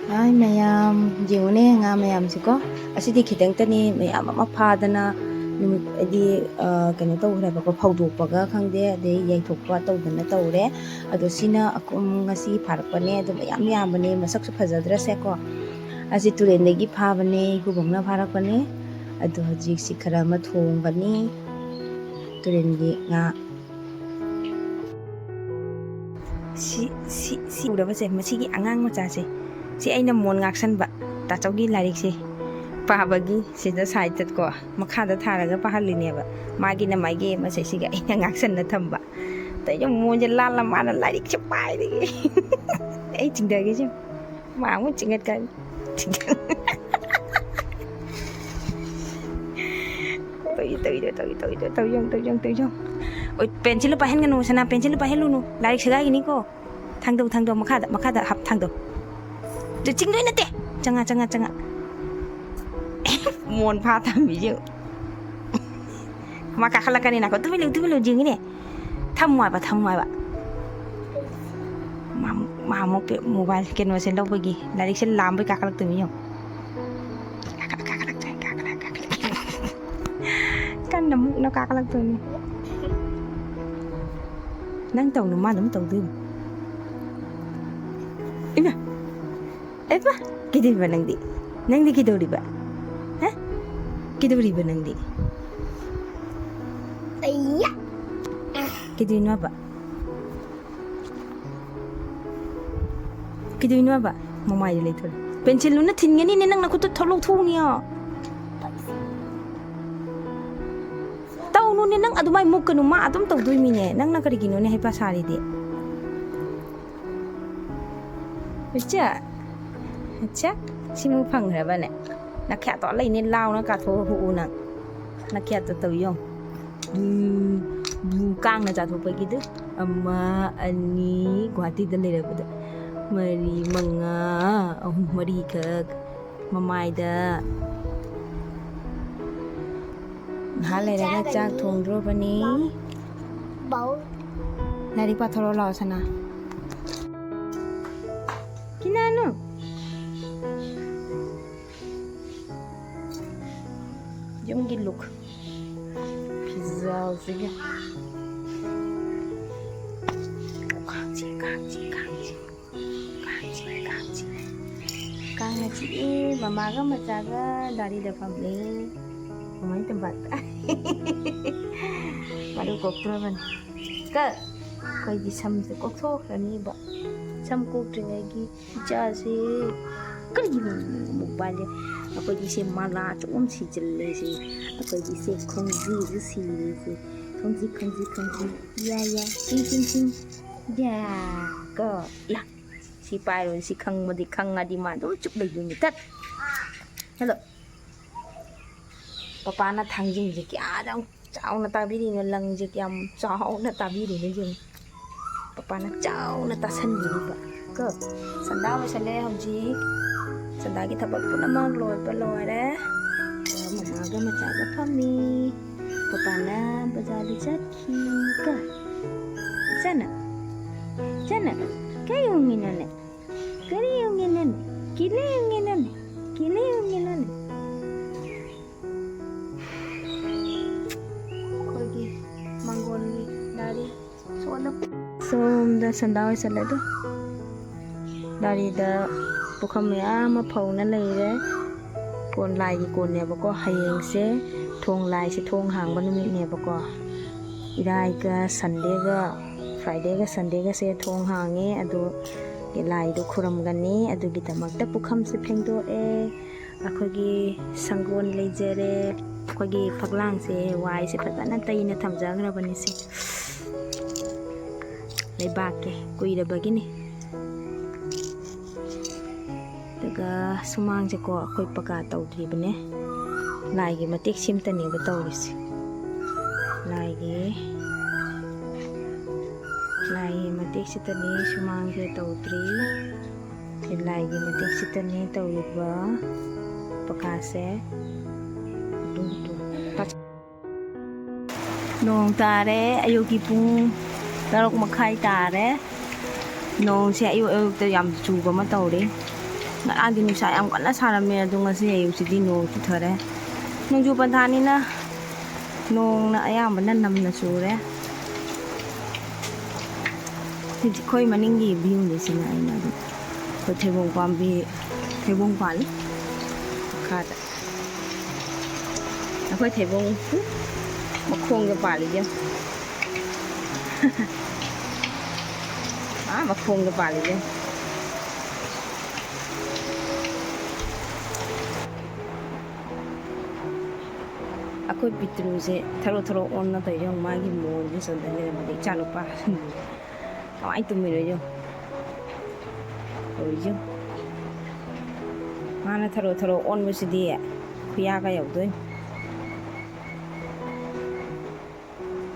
Ay mayam jingune nga mayam siko asidi khitang tani mayam ama phadana numit adi kano tawre ba ko phawdokpaga khangde ade yaithokpa tawdana tawre ado sina akum ngasi pharakpane ado mayam yambane masaksu phajadra se ko asi turendagi phabane hubongna pharakpane ado hajik si khara ma thonggani turengi nga si uraba se masigi angang macha se si aina mon ngaksan ba ta chawgi larik se pabagi sida side ko makhada tharaga pahalline ba magi na magi ma se siga aina ngaksan na thamba ta yo mon je lala mana larik se pai de ai chingda ge je ma mu chingat ka tôi ôi pencil pa hen nganu sana pencil pa hen lu nu larik saga gini ko thang do makhada hap thang do ching doi nate changa mon pha tham bi je ma ka khala kani na ko tu lu jing ni tham moi ba ma mo pe mobile ken no sen lo bagi larik sen lam bai ka khalak tu mi yo kan namuk na ka khalak tu ni nang tàu nó mà nắm tàu tư em ba cái gì vậy nang đi cái đâu đi ba hả cái đâu đi ba nang đi cái gì nữa ba cái gì nữa ba mà mày lấy thôi pencil nó thìn cái này nên nó có tốt thâu lâu thu nè ni nang adumai muk kanu ma atum tau dui mi ne nang na kari gino ne hai pasari de acha simu phang ra ba ne na kya to lai ne lao na ka tho hu na kya to tau yong bu kang na ja tho pa gi de amma ani gwati de le ba de mari manga mari ka mamai da hale daga chak thongdro bani bau nari pathoro la sana kinano jongi look pizza sige kang chi mama ga macha ga dari da family main tempat baru koktra ban ka koi di sam se kokthok rani ba sam kok lagi cha se kari mobile apa di se mala chum si jelle se apa di se khongji ji si se khongji ya ting ya ka la si pai rồi si khang ma di khang adi ma do chup dai ni tat hello papa na thang jing je kya dang chao na ta bi ni lang je kyam chao na ta bi ni jing papa na chao na ta san bi ba ko sanda ma sale hom ji sanda ki thabak puna ma loi pa loi da mama ga ma cha ga phami papa na bazar di chat ki ka sana kayo nginane kile nginane somda sandawai saladu dari da pukham ya ma phawna leire kon lai gi kon ne ba ko hayeng se thong lai se thong hang ba numi ne ba ko irai ga sunday ga friday ga sunday ga se thong hange adu ge lai do khuram gani adu gi tamak ta pukham se phengdo e akhogi sangon leijere akhogi phaglang se wai se phatana taina thamjagra bani se leibake kuida bagini daga sumang je ko akoi paka tawdri bane lai gi matek sim tani ba tawris lai matek sitani sumang je tawdri lai gi matek sitani tawiba paka se nong tare ayogi pung darok makhai tare nong se ayo ayo te yam chu ba ma taw de Ngaraꯡꯗꯤ ꯅꯨꯡꯁꯥ ꯌꯥꯝ ꯀꯟꯅ ꯁꯥꯔꯝꯃꯦ ꯑꯗꯣ ꯉꯁꯤ ꯑꯌꯨꯛꯁꯤꯗꯤ ꯅꯣꯡ ꯆꯨꯊꯔꯦ ꯅꯣꯡꯖꯨ ꯄꯟꯊꯥꯅꯤꯅ ꯅꯣꯡꯅ ꯑꯌꯥꯝꯕꯅ ꯅꯝꯅ ꯆꯨꯔꯦ ꯑꯩꯈꯣꯏ ꯃꯅꯤꯡꯒꯤ ꯚ꯭ꯌꯨꯅꯤ ꯁꯤꯅ ꯑꯩꯅ ꯑꯗꯨꯝ ꯑꯩꯈꯣꯏ ꯊꯩꯕꯣꯡ ꯄꯥꯝꯕꯤ ꯊꯩꯕꯣꯡ ꯄꯥꯜꯂꯤ ꯃꯈꯥꯗ ꯑꯩꯈꯣꯏ ꯊꯩꯕꯣꯡ ꯃꯈꯣꯡꯗ ꯄꯥꯜꯂꯤꯁꯦ ꯃꯈꯣꯡꯗ ꯄꯥꯜꯂꯤꯁꯦ ꯑꯩꯈꯣꯏ ꯄꯤꯇ꯭ꯔꯨꯁꯦ ꯊꯔꯣ ꯊꯔꯣ ꯑꯣꯟꯅ ꯇꯧꯔꯤꯁꯦ ꯃꯥꯒꯤ ꯃꯣꯟꯁꯦ ꯁꯣꯝꯗ ꯂꯩꯔꯝꯕꯗ ꯏꯆꯥ ꯅꯨꯄꯥ ꯀꯃꯥꯏꯅ ꯇꯨꯝꯃꯤꯅꯣ ꯇꯧꯔꯤꯁꯦ ꯃꯥꯅ ꯊꯔꯣ ꯊꯔꯣ ꯑꯣꯟꯕꯁꯤꯗꯤ ꯈꯨꯌꯥꯒ ꯌꯧꯗꯣꯏꯅꯤ